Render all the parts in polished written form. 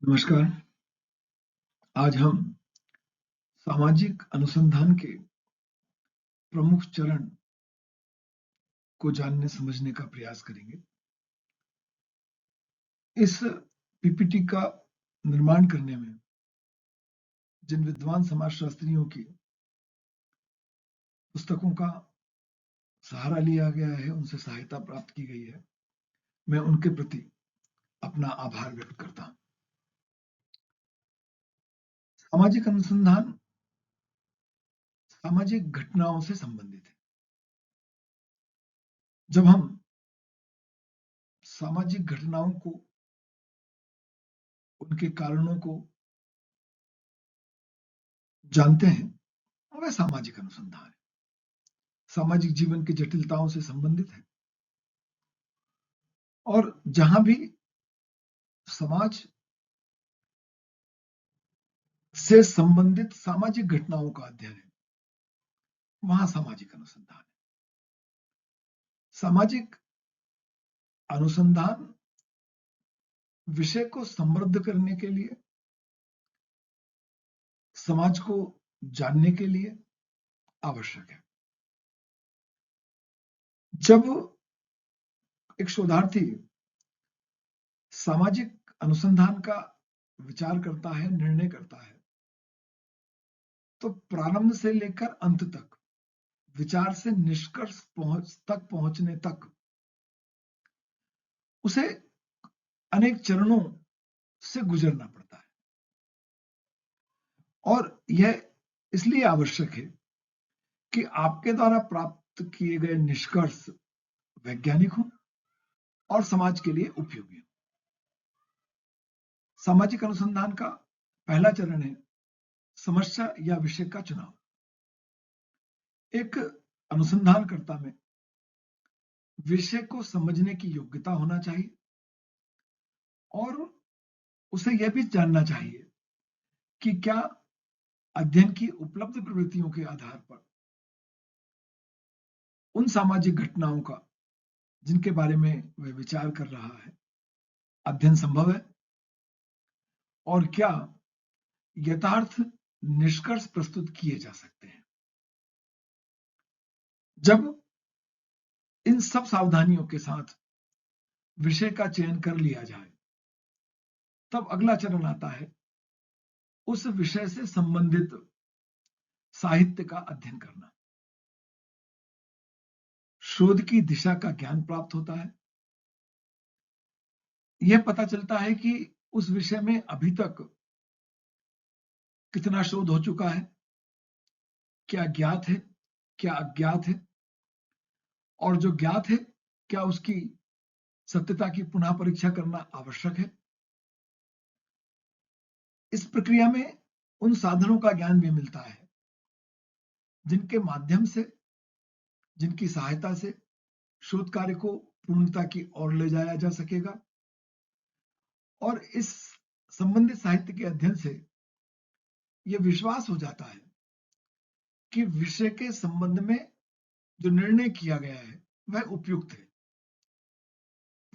नमस्कार। आज हम सामाजिक अनुसंधान के प्रमुख चरण को जानने समझने का प्रयास करेंगे। इस पीपीटी का निर्माण करने में जिन विद्वान समाजशास्त्रियों की पुस्तकों का सहारा लिया गया है, उनसे सहायता प्राप्त की गई है, मैं उनके प्रति अपना आभार व्यक्त करता हूं। सामाजिक अनुसंधान सामाजिक घटनाओं से संबंधित है। जब हम सामाजिक घटनाओं को, उनके कारणों को जानते हैं, वह सामाजिक अनुसंधान है। सामाजिक जीवन की जटिलताओं से संबंधित है और जहां भी समाज से संबंधित सामाजिक घटनाओं का अध्ययन है, वहां सामाजिक अनुसंधान है। सामाजिक अनुसंधान विषय को समृद्ध करने के लिए, समाज को जानने के लिए आवश्यक है। जब एक शोधार्थी सामाजिक अनुसंधान का विचार करता है, निर्णय करता है, तो प्रारंभ से लेकर अंत तक, विचार से निष्कर्ष तक पहुंचने तक उसे अनेक चरणों से गुजरना पड़ता है। और यह इसलिए आवश्यक है कि आपके द्वारा प्राप्त किए गए निष्कर्ष वैज्ञानिक हों और समाज के लिए उपयोगी हों। सामाजिक अनुसंधान का पहला चरण है समस्या या विषय का चुनाव। एक अनुसंधानकर्ता में विषय को समझने की योग्यता होना चाहिए और उसे यह भी जानना चाहिए कि क्या अध्ययन की उपलब्ध प्रवृत्तियों के आधार पर उन सामाजिक घटनाओं का, जिनके बारे में वह विचार कर रहा है, अध्ययन संभव है और क्या यथार्थ निष्कर्ष प्रस्तुत किए जा सकते हैं। जब इन सब सावधानियों के साथ विषय का चयन कर लिया जाए, तब अगला चरण आता है उस विषय से संबंधित साहित्य का अध्ययन करना। शोध की दिशा का ज्ञान प्राप्त होता है। यह पता चलता है कि उस विषय में अभी तक कितना शोध हो चुका है, क्या ज्ञात है, क्या अज्ञात है, और जो ज्ञात है क्या उसकी सत्यता की पुनः परीक्षा करना आवश्यक है। इस प्रक्रिया में उन साधनों का ज्ञान भी मिलता है जिनके माध्यम से, जिनकी सहायता से शोध कार्य को पूर्णता की ओर ले जाया जा सकेगा। और इस संबंधित साहित्य के अध्ययन से यह विश्वास हो जाता है कि विषय के संबंध में जो निर्णय किया गया है वह उपयुक्त है,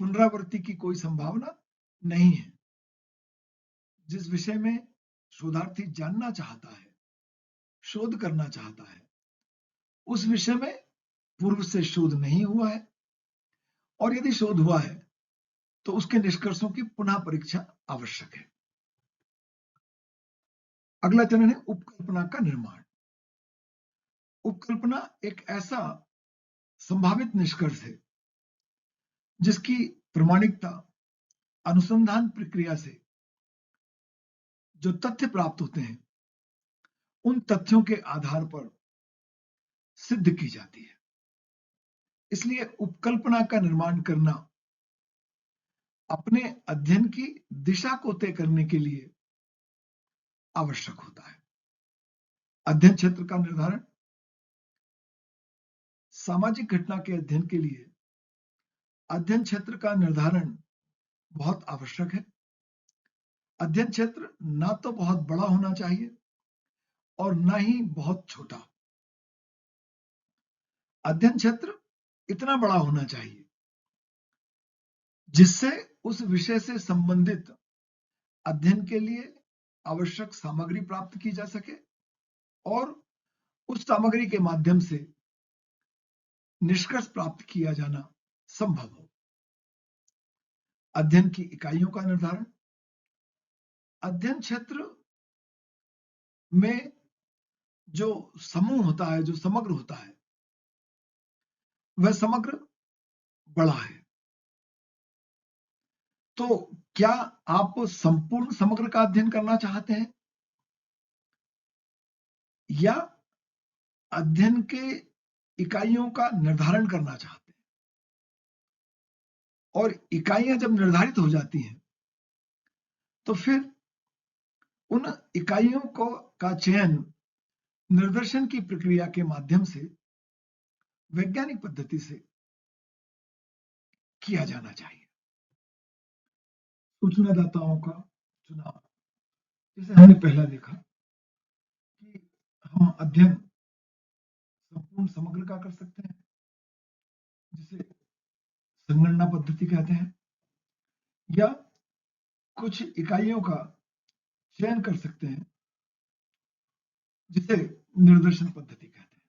पुनरावृत्ति की कोई संभावना नहीं है। जिस विषय में शोधार्थी जानना चाहता है, शोध करना चाहता है, उस विषय में पूर्व से शोध नहीं हुआ है, और यदि शोध हुआ है तो उसके निष्कर्षों की पुनः परीक्षा आवश्यक है। अगला चरण है उपकल्पना का निर्माण। उपकल्पना एक ऐसा संभावित निष्कर्ष है जिसकी प्रमाणिकता अनुसंधान प्रक्रिया से जो तथ्य प्राप्त होते हैं, उन तथ्यों के आधार पर सिद्ध की जाती है। इसलिए उपकल्पना का निर्माण करना अपने अध्ययन की दिशा को तय करने के लिए आवश्यक होता है। अध्ययन क्षेत्र का निर्धारण। सामाजिक घटना के अध्ययन के लिए अध्ययन क्षेत्र का निर्धारण बहुत आवश्यक है। अध्ययन क्षेत्र ना तो बहुत बड़ा होना चाहिए और ना ही बहुत छोटा। अध्ययन क्षेत्र इतना बड़ा होना चाहिए जिससे उस विषय से संबंधित अध्ययन के लिए आवश्यक सामग्री प्राप्त की जा सके और उस सामग्री के माध्यम से निष्कर्ष प्राप्त किया जाना संभव हो। अध्ययन की इकाइयों का निर्धारण। अध्ययन क्षेत्र में जो समूह होता है, जो समग्र होता है, वह समग्र बड़ा है। तो क्या आप संपूर्ण समग्र का अध्ययन करना चाहते हैं या अध्ययन के इकाइयों का निर्धारण करना चाहते हैं? और इकाइयां जब निर्धारित हो जाती हैं तो फिर उन इकाइयों का चयन निर्देशन की प्रक्रिया के माध्यम से वैज्ञानिक पद्धति से किया जाना चाहिए। सूचनादाताओं का चुनाव। जैसे हमने पहला देखा कि हम अध्ययन संपूर्ण समग्र का कर सकते हैं, जिसे संगणना पद्धति कहते हैं, या कुछ इकाइयों का चयन कर सकते हैं, जिसे निर्देशन पद्धति कहते हैं।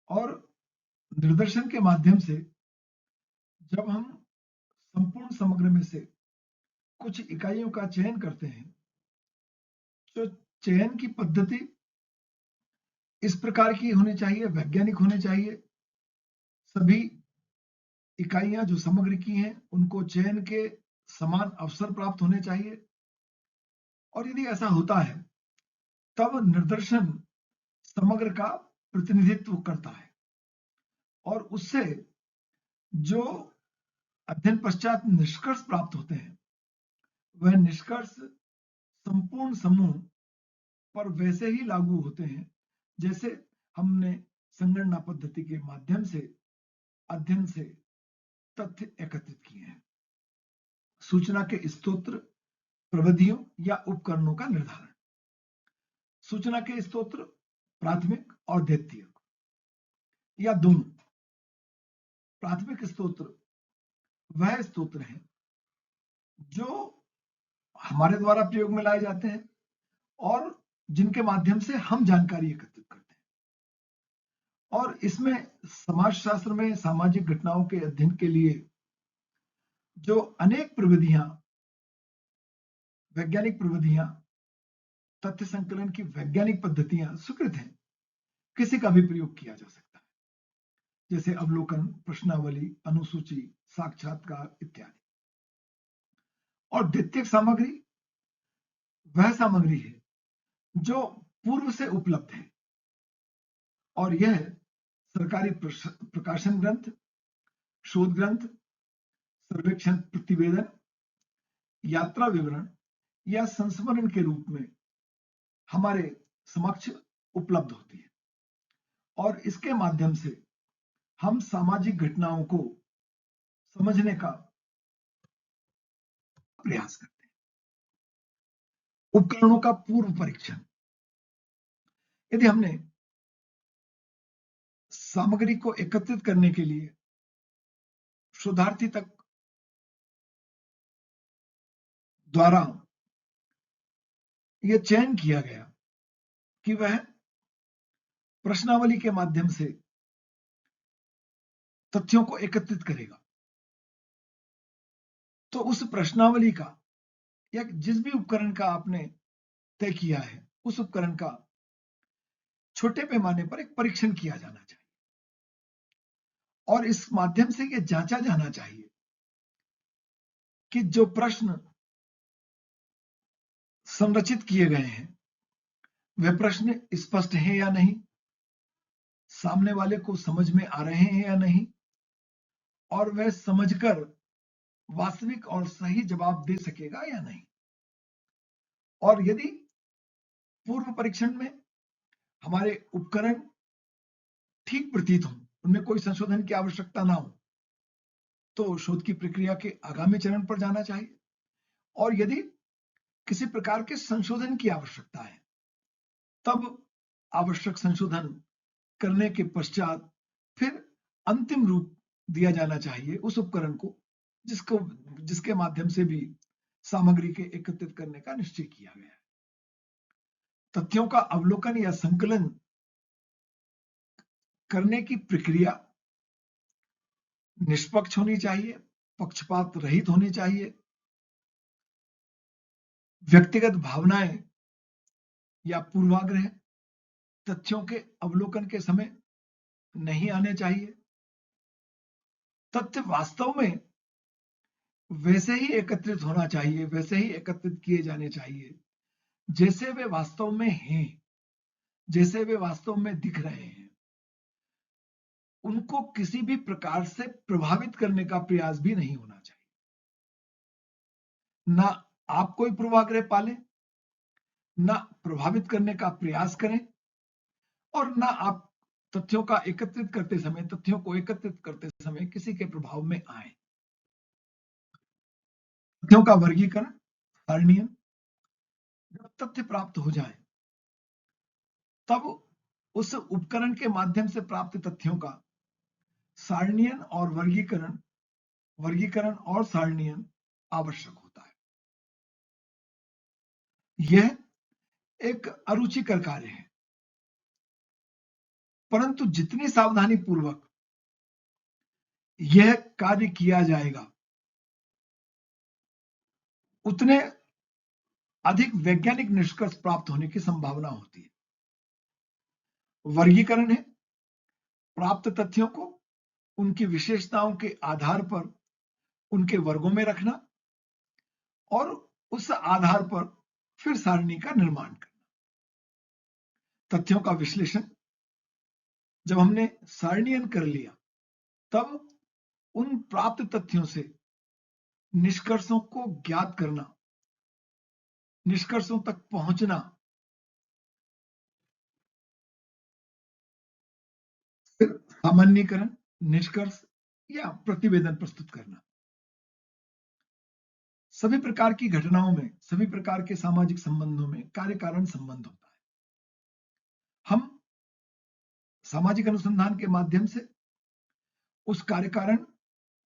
और निर्देशन के माध्यम से जब हम संपूर्ण समग्र में से कुछ इकाइयों का चयन करते हैं, तो चयन की पद्धति इस प्रकार की होनी चाहिए, वैज्ञानिक होनी चाहिए। सभी इकाइयां जो समग्र की हैं उनको चयन के समान अवसर प्राप्त होने चाहिए। और यदि ऐसा होता है तब निर्देशन समग्र का प्रतिनिधित्व करता है और उससे जो अध्ययन पश्चात निष्कर्ष प्राप्त होते हैं वह निष्कर्ष संपूर्ण समूह पर वैसे ही लागू होते हैं जैसे हमने संगणना पद्धति के माध्यम से अध्ययन से तथ्य एकत्रित किए हैं। सूचना के स्रोत, प्रविधियों या उपकरणों का निर्धारण। सूचना के स्रोत प्राथमिक और द्वितीयक या दोनों। प्राथमिक स्रोत वह स्रोत हैं जो हमारे द्वारा प्रयोग में लाए जाते हैं और जिनके माध्यम से हम जानकारी एकत्रित करते हैं। और इसमें समाजशास्त्र में सामाजिक घटनाओं के अध्ययन के लिए जो अनेक प्रविधियां, वैज्ञानिक प्रविधियां, तथ्य संकलन की वैज्ञानिक पद्धतियां स्वीकृत हैं, किसी का भी प्रयोग किया जा सकता है, जैसे अवलोकन, प्रश्नावली, अनुसूची, साक्षात्कार इत्यादि। और द्वितीयक सामग्री वह सामग्री है जो पूर्व से उपलब्ध है और यह सरकारी प्रकाशन ग्रंथ, शोध ग्रंथ, सर्वेक्षण प्रतिवेदन, यात्रा विवरण या संस्मरण के रूप में हमारे समक्ष उपलब्ध होती है और इसके माध्यम से हम सामाजिक घटनाओं को समझने का प्रयास करते हैं। उपकरणों का पूर्व परीक्षण। यदि हमने सामग्री को एकत्रित करने के लिए शोधार्थी तक द्वारा यह चयन किया गया कि वह प्रश्नावली के माध्यम से तथ्यों को एकत्रित करेगा, तो उस प्रश्नावली का या जिस भी उपकरण का आपने तय किया है उस उपकरण का छोटे पैमाने पर एक परीक्षण किया जाना चाहिए और इस माध्यम से यह जांचा जाना चाहिए कि जो प्रश्न संरचित किए गए हैं वे प्रश्न स्पष्ट हैं या नहीं, सामने वाले को समझ में आ रहे हैं या नहीं, और वह समझकर वास्तविक और सही जवाब दे सकेगा या नहीं। और यदि पूर्व परीक्षण में हमारे उपकरण ठीक प्रतीत हो, उनमें कोई संशोधन की आवश्यकता ना हो, तो शोध की प्रक्रिया के आगामी चरण पर जाना चाहिए। और यदि किसी प्रकार के संशोधन की आवश्यकता है तब आवश्यक संशोधन करने के पश्चात फिर अंतिम रूप दिया जाना चाहिए उस उपकरण को जिसके माध्यम से भी सामग्री के एकत्रित करने का निश्चय किया गया है। तथ्यों का अवलोकन या संकलन करने की प्रक्रिया निष्पक्ष होनी चाहिए, पक्षपात रहित होनी चाहिए, व्यक्तिगत भावनाएं या पूर्वाग्रह तथ्यों के अवलोकन के समय नहीं आने चाहिए। तथ्य वास्तव में वैसे ही एकत्रित होना चाहिए, वैसे ही एकत्रित किए जाने चाहिए जैसे वे वास्तव में हैं, जैसे वे वास्तव में दिख रहे हैं। उनको किसी भी प्रकार से प्रभावित करने का प्रयास भी नहीं होना चाहिए। ना आप कोई पूर्वाग्रह पालें, ना प्रभावित करने का प्रयास करें, और ना आप तथ्यों को एकत्रित करते समय किसी के प्रभाव में आए। तथ्यों का वर्गीकरण, सारणीयन, जब तथ्य प्राप्त हो जाए तब उस उपकरण के माध्यम से प्राप्त तथ्यों का सारणीयन और वर्गीकरण और सारणीयन आवश्यक होता है। यह एक अरुचिकर कार्य है, परंतु जितनी सावधानी पूर्वक यह कार्य किया जाएगा उतने अधिक वैज्ञानिक निष्कर्ष प्राप्त होने की संभावना होती है। वर्गीकरण है प्राप्त तथ्यों को उनकी विशेषताओं के आधार पर उनके वर्गों में रखना और उस आधार पर फिर सारणी का निर्माण करना। तथ्यों का विश्लेषण, जब हमने सारणीयन कर लिया तब उन प्राप्त तथ्यों से निष्कर्षों को ज्ञात करना, निष्कर्षों तक पहुंचना, फिर सामान्यीकरण, निष्कर्ष या प्रतिवेदन प्रस्तुत करना। सभी प्रकार की घटनाओं में, सभी प्रकार के सामाजिक संबंधों में कार्य कारण संबंध होता है। हम सामाजिक अनुसंधान के माध्यम से उस कार्य कारण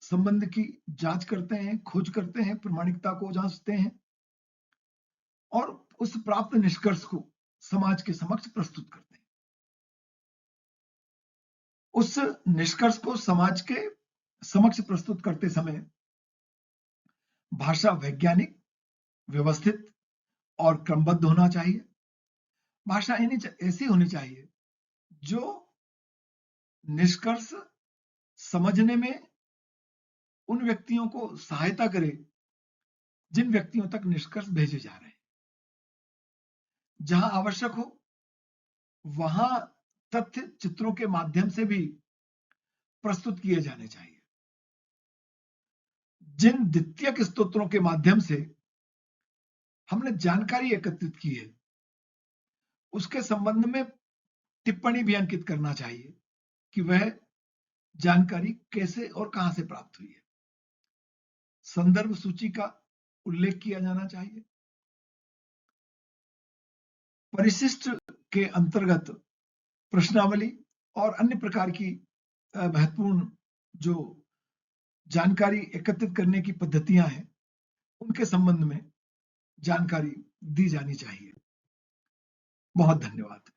संबंध की जांच करते हैं, खोज करते हैं, प्रामाणिकता को जांचते हैं और उस प्राप्त निष्कर्ष को समाज के समक्ष प्रस्तुत करते हैं। उस निष्कर्ष को समाज के समक्ष प्रस्तुत करते समय भाषा वैज्ञानिक, व्यवस्थित और क्रमबद्ध होना चाहिए। भाषा ऐसी होनी चाहिए जो निष्कर्ष समझने में उन व्यक्तियों को सहायता करे जिन व्यक्तियों तक निष्कर्ष भेजे जा रहे हैं। जहां आवश्यक हो वहां तथ्य चित्रों के माध्यम से भी प्रस्तुत किए जाने चाहिए। जिन द्वितीयक स्तोत्रों के माध्यम से हमने जानकारी एकत्रित की है उसके संबंध में टिप्पणी भी अंकित करना चाहिए कि वह जानकारी कैसे और कहां से प्राप्त हुई है। संदर्भ सूची का उल्लेख किया जाना चाहिए। परिशिष्ट के अंतर्गत प्रश्नावली और अन्य प्रकार की महत्वपूर्ण जो जानकारी एकत्रित करने की पद्धतियां हैं उनके संबंध में जानकारी दी जानी चाहिए। बहुत धन्यवाद।